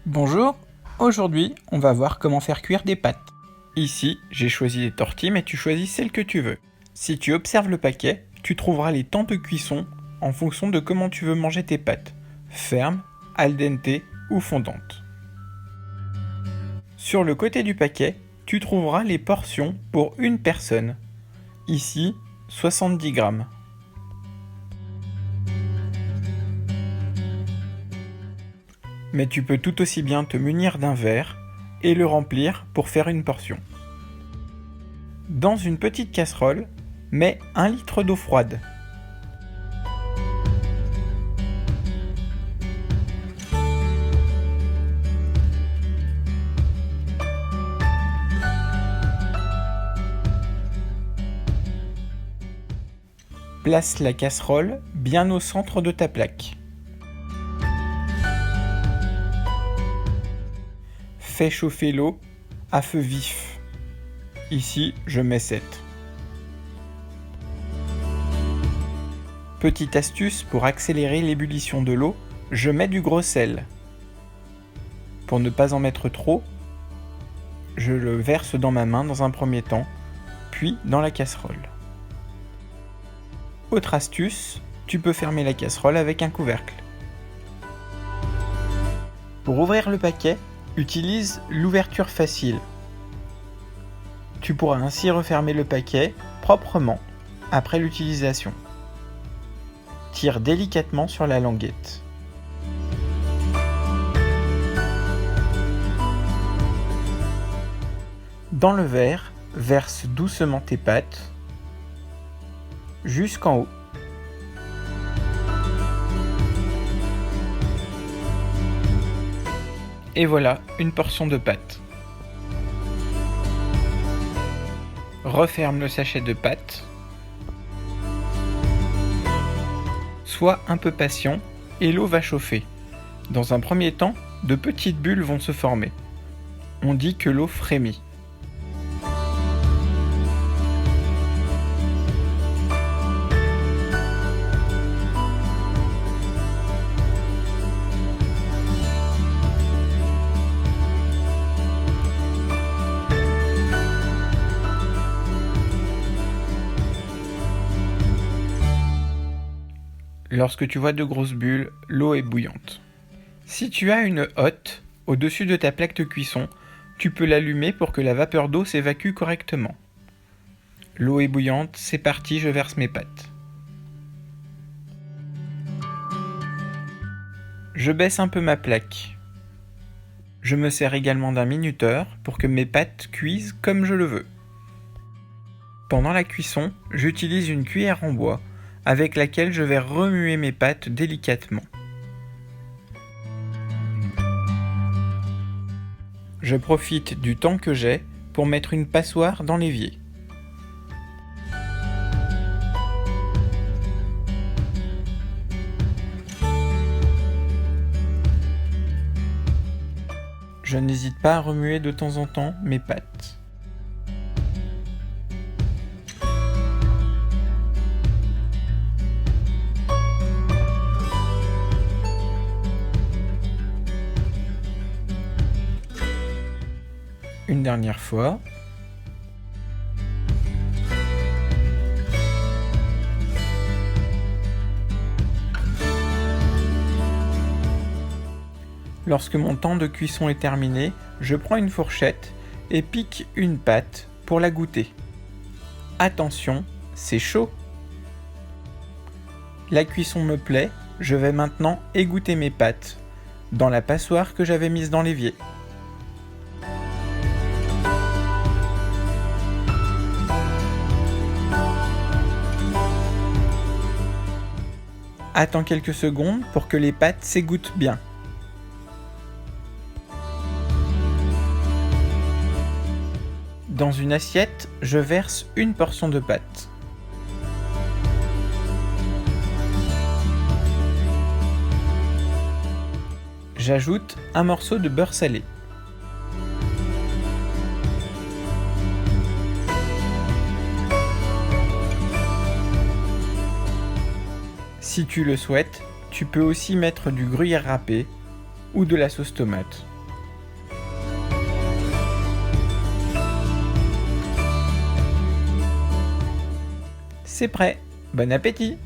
Bonjour, aujourd'hui on va voir comment faire cuire des pâtes. Ici j'ai choisi des tortilles mais tu choisis celle que tu veux. Si tu observes le paquet, tu trouveras les temps de cuisson en fonction de comment tu veux manger tes pâtes, fermes, al dente ou fondantes. Sur le côté du paquet, tu trouveras les portions pour une personne. Ici, 70 grammes. Mais tu peux tout aussi bien te munir d'un verre et le remplir pour faire une portion. Dans une petite casserole, mets 1 litre d'eau froide. Place la casserole bien au centre de ta plaque. Fais chauffer l'eau à feu vif. Ici, je mets 7. Petite astuce pour accélérer l'ébullition de l'eau, je mets du gros sel. Pour ne pas en mettre trop, je le verse dans ma main dans un premier temps, puis dans la casserole. Autre astuce, tu peux fermer la casserole avec un couvercle. Pour ouvrir le paquet, utilise l'ouverture facile. Tu pourras ainsi refermer le paquet proprement après l'utilisation. Tire délicatement sur la languette. Dans le verre, verse doucement tes pâtes jusqu'en haut. Et voilà une portion de pâtes. Referme le sachet de pâtes. Sois un peu patient et l'eau va chauffer. Dans un premier temps, de petites bulles vont se former. On dit que l'eau frémit. Lorsque tu vois de grosses bulles, l'eau est bouillante. Si tu as une hotte au-dessus de ta plaque de cuisson, tu peux l'allumer pour que la vapeur d'eau s'évacue correctement. L'eau est bouillante, c'est parti, je verse mes pâtes. Je baisse un peu ma plaque. Je me sers également d'un minuteur pour que mes pâtes cuisent comme je le veux. Pendant la cuisson, j'utilise une cuillère en bois avec laquelle je vais remuer mes pâtes délicatement. Je profite du temps que j'ai pour mettre une passoire dans l'évier. Je n'hésite pas à remuer de temps en temps mes pâtes. Une dernière fois. Lorsque mon temps de cuisson est terminé, je prends une fourchette et pique une pâte pour la goûter. Attention, c'est chaud. La cuisson me plaît, je vais maintenant égoutter mes pâtes dans la passoire que j'avais mise dans l'évier. Attends quelques secondes pour que les pâtes s'égouttent bien. Dans une assiette, je verse une portion de pâte. J'ajoute un morceau de beurre salé. Si tu le souhaites, tu peux aussi mettre du gruyère râpé ou de la sauce tomate. C'est prêt. Bon appétit!